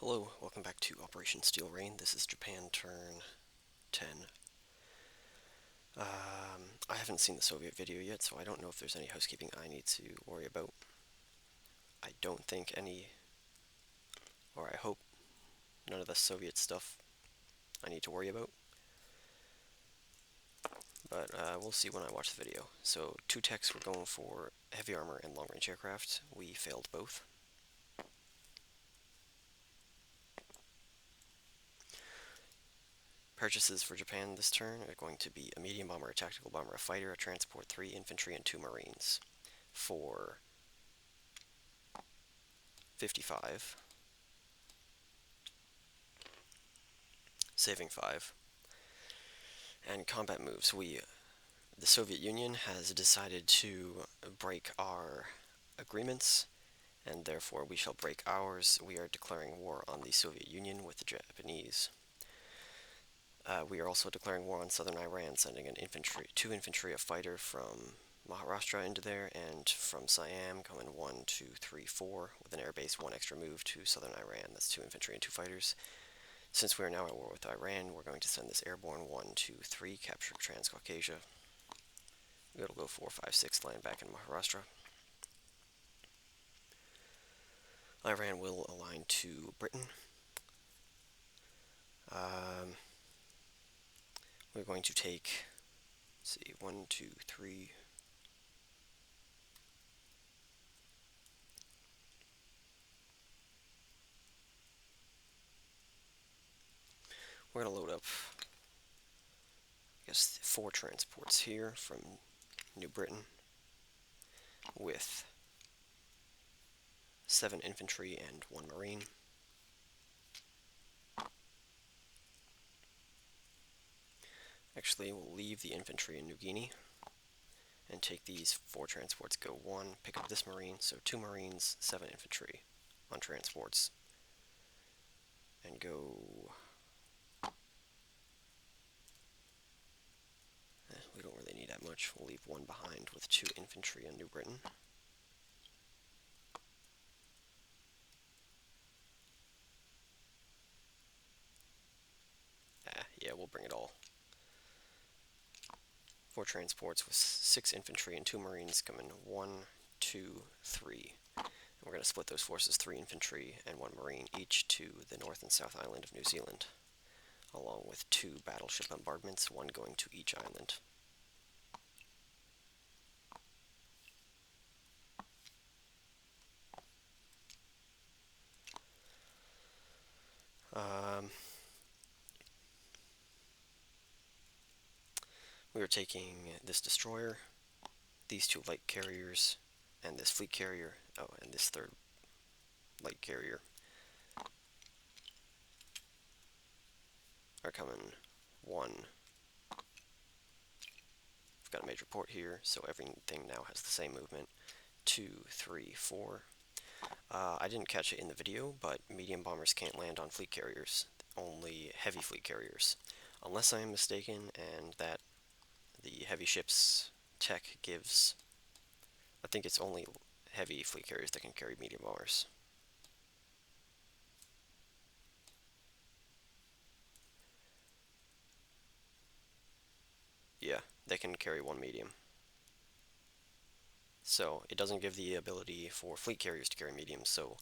Hello, welcome back to Operation Steel Rain. This is Japan turn 10. I haven't seen the Soviet video yet, so I don't know if there's any housekeeping I need to worry about. I don't think any, or I hope none of the Soviet stuff I need to worry about. But we'll see when I watch the video. So, two techs were going for heavy armor and long-range aircraft. We failed both. Purchases for Japan this turn are going to be a medium bomber, a tactical bomber, a fighter, a transport, 3 infantry, and 2 marines. For 55, saving 5. And combat moves. The Soviet Union has decided to break our agreements, and therefore we shall break ours. We are declaring war on the Soviet Union with the Japanese. We are also declaring war on southern Iran, sending two infantry, a fighter from Maharashtra into there, and from Siam coming 1, 2, 3, 4 with an airbase, 1 extra move to southern Iran. That's 2 infantry and 2 fighters. Since we are now at war with Iran, we're going to send this airborne 1, 2, 3, capture Transcaucasia. It'll go 4, 5, 6, land back in Maharashtra. Iran will align to Britain. We're going to take, let's see, 1, 2, 3. We're going to load up, I guess, 4 transports here from New Britain with 7 infantry and 1 marine. Actually, we'll leave the infantry in New Guinea and take these 4 transports, go 1, pick up this marine, so 2 marines, 7 infantry on transports, and go... we don't really need that much. We'll leave 1 behind with 2 infantry on New Britain. Yeah, we'll bring it all. 4 transports with 6 infantry and 2 marines coming 1, 2, 3. And we're going to split those forces, 3 infantry and 1 marine, each to the North and South Island of New Zealand, along with 2 battleship bombardments, 1 going to each island. We are taking this destroyer, these 2 light carriers, and this fleet carrier, and this 3rd light carrier are coming 1. We've got a major port here, so everything now has the same movement. 2, 3, 4. I didn't catch it in the video, but medium bombers can't land on fleet carriers, only heavy fleet carriers. Unless I am mistaken, and that the heavy ships tech gives... I think it's only heavy fleet carriers that can carry medium bombers. Yeah, they can carry 1 medium. So, it doesn't give the ability for fleet carriers to carry mediums, so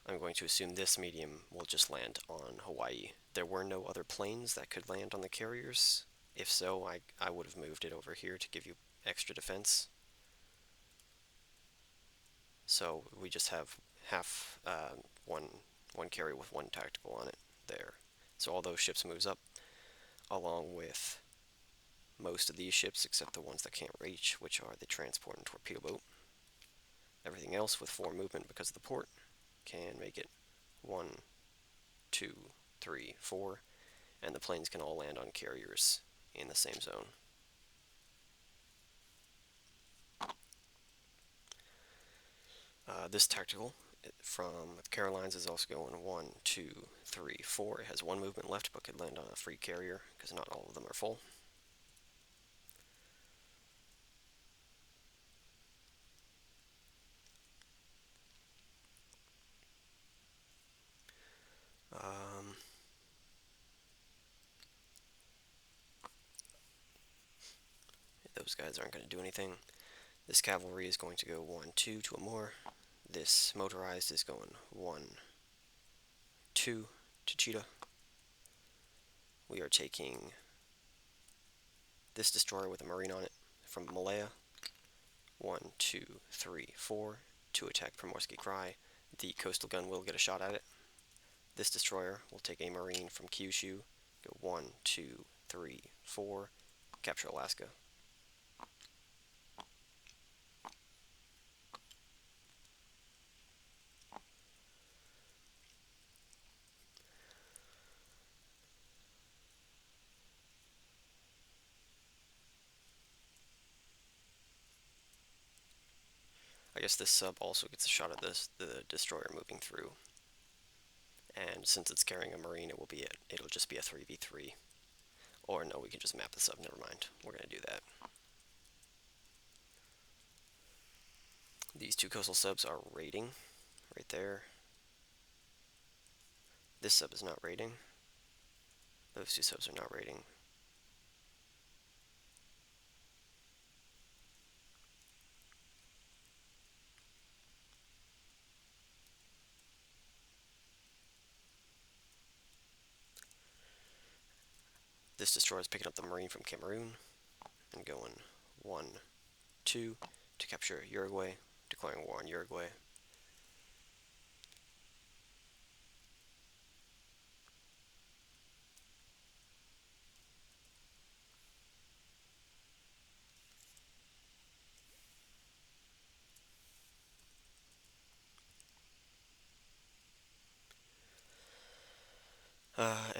I'm going to assume this medium will just land on Hawaii. There were no other planes that could land on the carriers. If so, I would have moved it over here to give you extra defense. So we just have one carrier with 1 tactical on it there. So all those ships moves up, along with most of these ships except the ones that can't reach, which are the transport and torpedo boat. Everything else with 4 movement because of the port can make it 1, 2, 3, 4, and the planes can all land on carriers in the same zone. This tactical from Carolines is also going 1, 2, 3, 4. It has 1 movement left, but could land on a free carrier because not all of them are full. those guys aren't going to do anything. This cavalry is going to go 1-2 to a more. This motorized is going 1-2 to Cheetah. We are taking this destroyer with a marine on it from Malaya. 1, 2, 3, 4 to attack Primorsky Cry. The coastal gun will get a shot at it. This destroyer will take a marine from Kyushu. Go 1, 2, 3, 4. Capture Alaska. I guess this sub also gets a shot at the destroyer moving through. And since it's carrying a marine, it'll just be a 3v3. Or no, we can just map this up, never mind. We're going to do that. These two coastal subs are raiding, right there. This sub is not raiding. Those two subs are not raiding. This destroyer is picking up the marine from Cameroon and going 1, 2 to capture Uruguay, declaring war on Uruguay.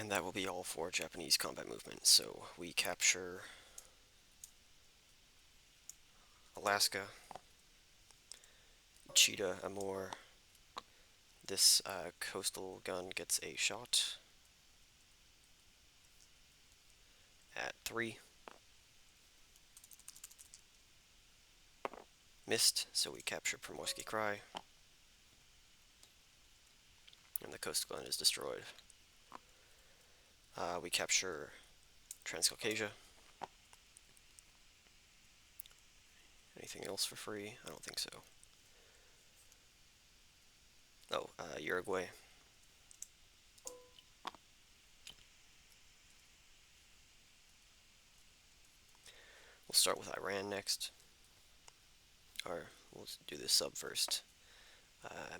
And that will be all for Japanese combat movement. So we capture Alaska, Cheetah, Amur. This coastal gun gets a shot at 3. Missed, so we capture Primorsky Cry. And the coastal gun is destroyed. We capture Transcaucasia. Anything else for free? I don't think so. Oh, Uruguay. We'll start with Iran next. Or, we'll do this sub first.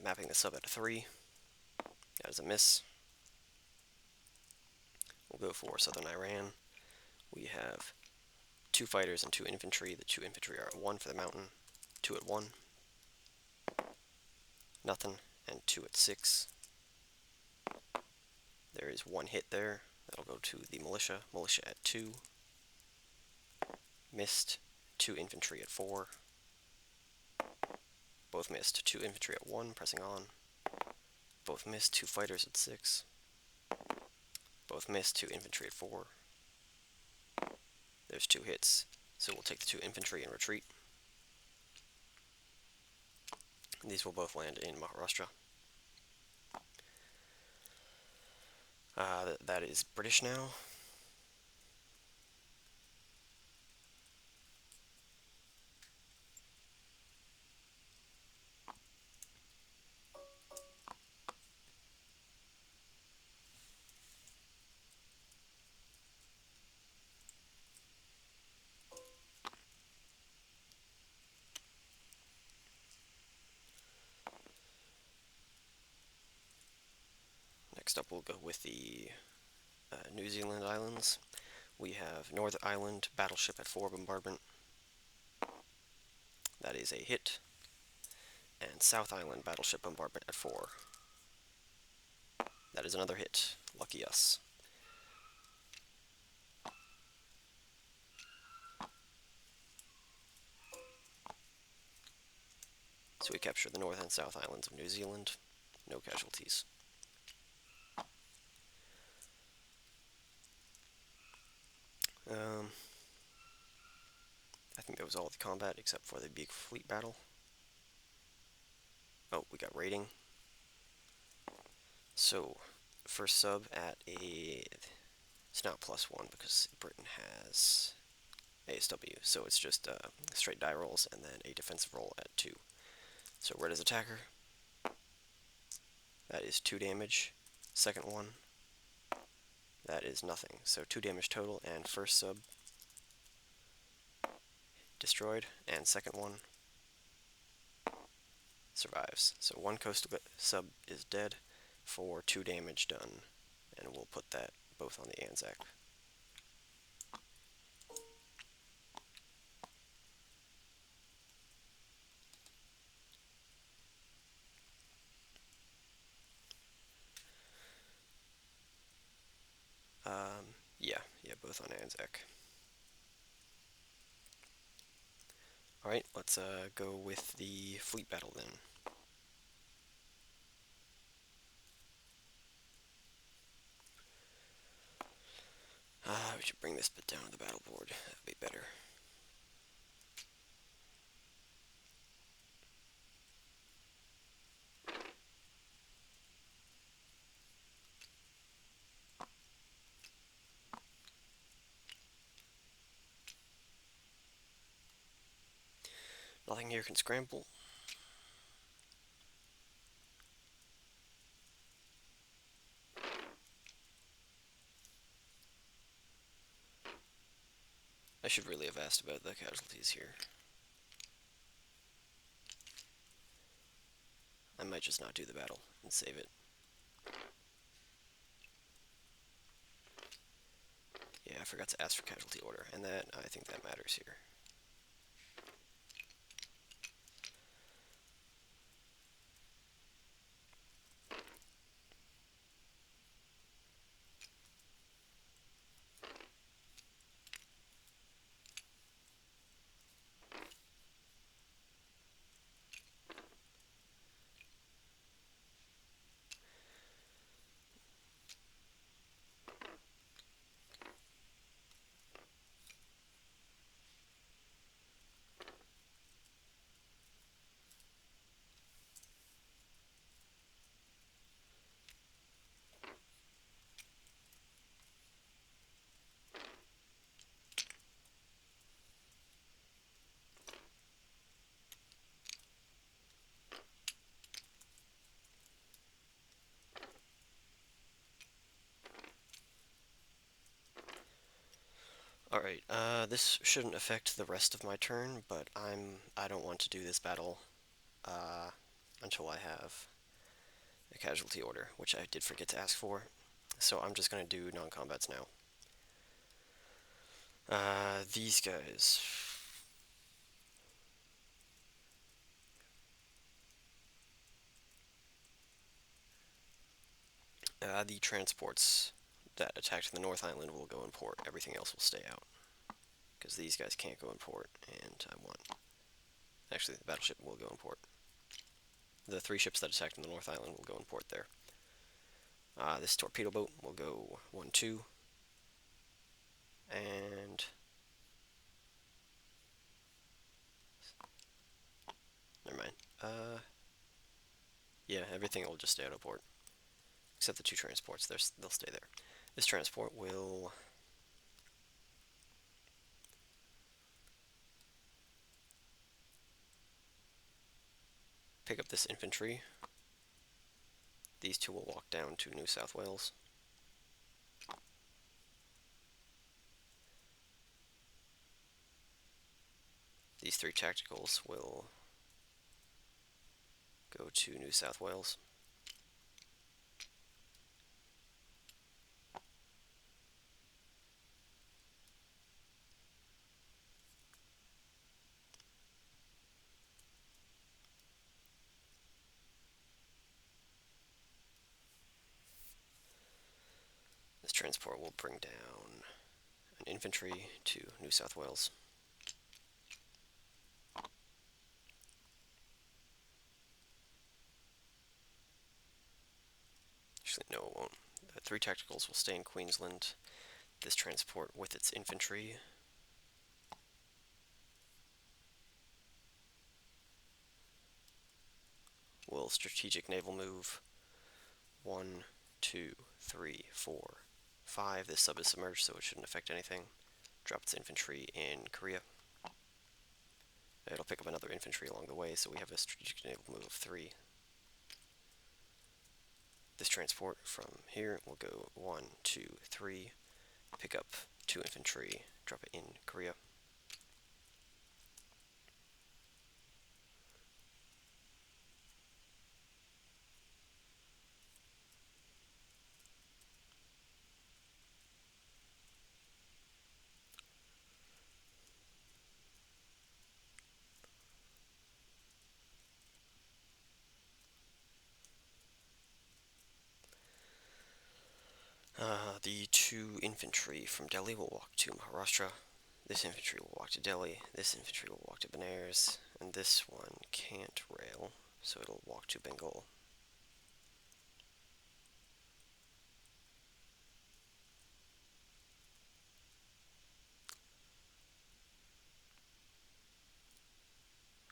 Mapping the sub at a 3. That is a miss. We'll go for Southern Iran. We have 2 fighters and 2 infantry. The 2 infantry are at 1 for the mountain, 2 at 1, nothing, and 2 at 6. There is 1 hit there. That'll go to the militia. Militia at 2. Missed. 2 infantry at 4. Both missed. 2 infantry at 1, pressing on. Both missed. 2 fighters at 6. Both missed. 2 infantry at 4. There's 2 hits. So we'll take the 2 infantry and retreat. These will both land in Maharashtra. That is British now. Next up, we'll go with the New Zealand Islands. We have North Island battleship at 4 bombardment. That is a hit. And South Island battleship bombardment at 4. That is another hit. Lucky us. So we capture the North and South Islands of New Zealand. No casualties. I think that was all the combat except for the big fleet battle. Oh, we got raiding. So, first sub at a... It's not +1 because Britain has ASW. So it's just straight die rolls and then a defensive roll at 2. So red is attacker. That is 2 damage. Second one, that is nothing. So 2 damage total, and first sub destroyed, and second one survives. So one coastal sub is dead for 2 damage done, and we'll put that both on the Anzac. Yeah, both on Anzac. Alright, let's go with the fleet battle then. We should bring this bit down to the battle board. That'd be better. Nothing here can scramble. I should really have asked about the casualties here. I might just not do the battle and save it. Yeah, I forgot to ask for casualty order, and that I think that matters here. Alright, this shouldn't affect the rest of my turn, but I don't want to do this battle until I have a casualty order, which I did forget to ask for. So I'm just going to do non-combats now. These guys. The transports that attacked the North Island will go in port. Everything else will stay out. Because these guys can't go in port, and I want... Actually, the battleship will go in port. The 3 ships that attacked the North Island will go in port there. This torpedo boat will go 1-2. And... Never mind. Yeah, everything will just stay out of port. Except the 2 transports, they'll stay there. This transport will... pick up this infantry. These 2 will walk down to New South Wales. These 3 tacticals will go to New South Wales. This transport will bring down an infantry to New South Wales. Actually, no, it won't. The 3 tacticals will stay in Queensland. This transport with its infantry will strategic naval move 1, 2, 3, 4, 5. This sub is submerged, so it shouldn't affect anything. drop its infantry in Korea. It'll pick up another infantry along the way, so we have a strategic naval move of 3. This transport from here will go 1, 2, 3, pick up 2 infantry, drop it in Korea. The 2 infantry from Delhi will walk to Maharashtra. This infantry will walk to Delhi. This infantry will walk to Benares. And this one can't rail, so it'll walk to Bengal.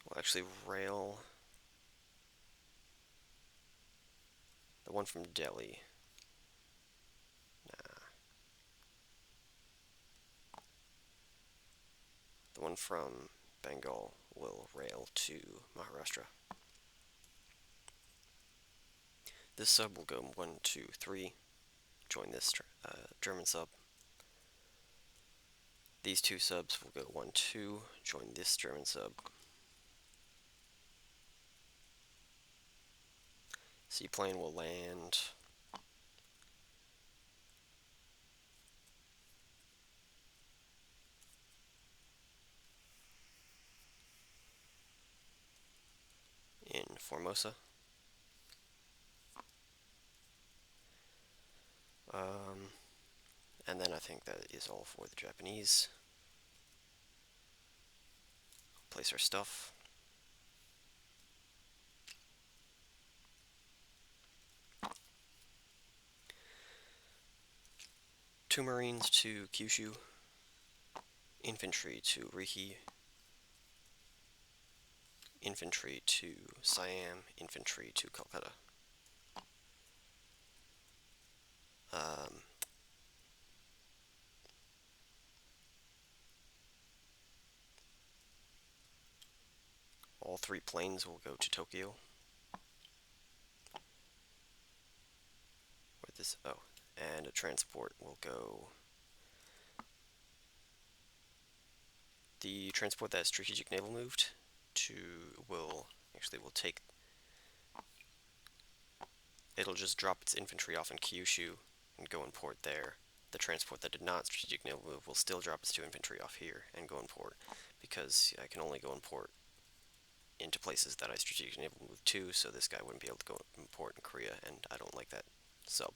We'll actually rail the one from Delhi. The one from Bengal will rail to Maharashtra. This sub will go 1, 2, 3, join this German sub. These 2 subs will go 1, 2, join this German sub. Seaplane will land in Formosa. And then I think that is all for the Japanese. Place our stuff. Two Marines to Kyushu. Infantry to Rihi. Infantry to Siam. Infantry to Calcutta. All 3 planes will go to Tokyo. Where this? Oh, and a transport will go. The transport that strategic naval moved to will take. It'll just drop its infantry off in Kyushu and go and port there. The transport that did not strategic naval move will still drop its 2 infantry off here and go and port, because I can only go and port into places that I strategic naval move to, so this guy wouldn't be able to go and port in Korea, and I don't like that sub.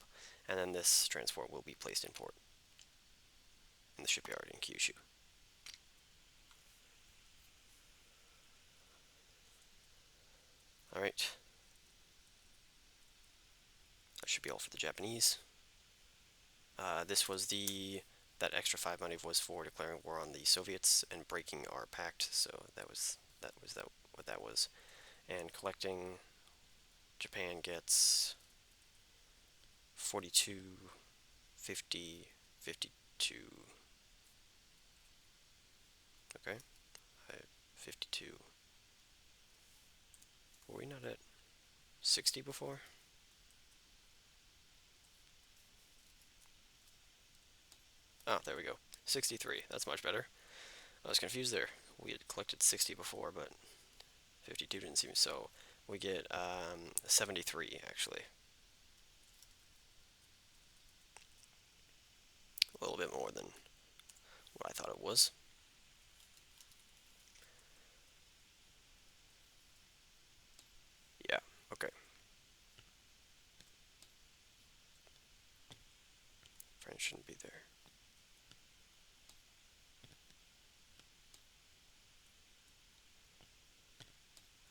And then this transport will be placed in port in the shipyard in Kyushu. Alright. That should be all for the Japanese. This was that extra 5 money was for declaring war on the Soviets and breaking our pact, so that was what that was. And collecting, Japan gets 42, 50, 52. Okay, 52. Were we not at 60 before? Oh, there we go. 63. That's much better. I was confused there. We had collected 60 before, but 52 didn't seem so. We get 73, actually. A little bit more than what I thought it was. Yeah, okay. French shouldn't be there.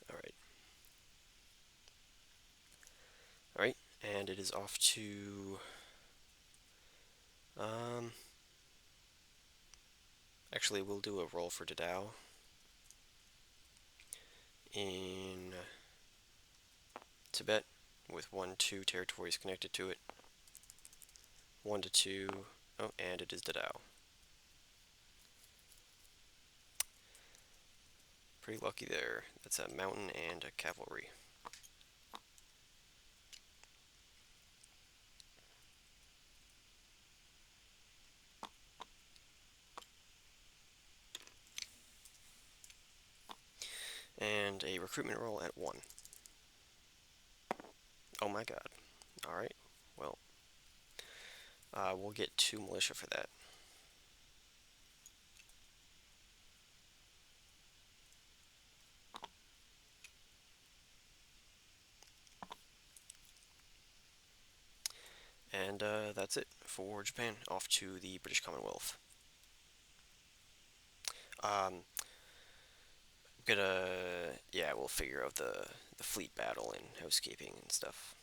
Alright. Alright, and it is off to... Actually, we'll do a roll for Dadao in Tibet with 1, 2 territories connected to it. 1 to 2. Oh, and it is Dadao. Pretty lucky there. That's a mountain and a cavalry. And a recruitment roll at 1. Oh my god. Alright, well, we'll get 2 militia for that. And that's it for Japan. Off to the British Commonwealth. Um, yeah, we'll figure out the fleet battle and housekeeping and stuff.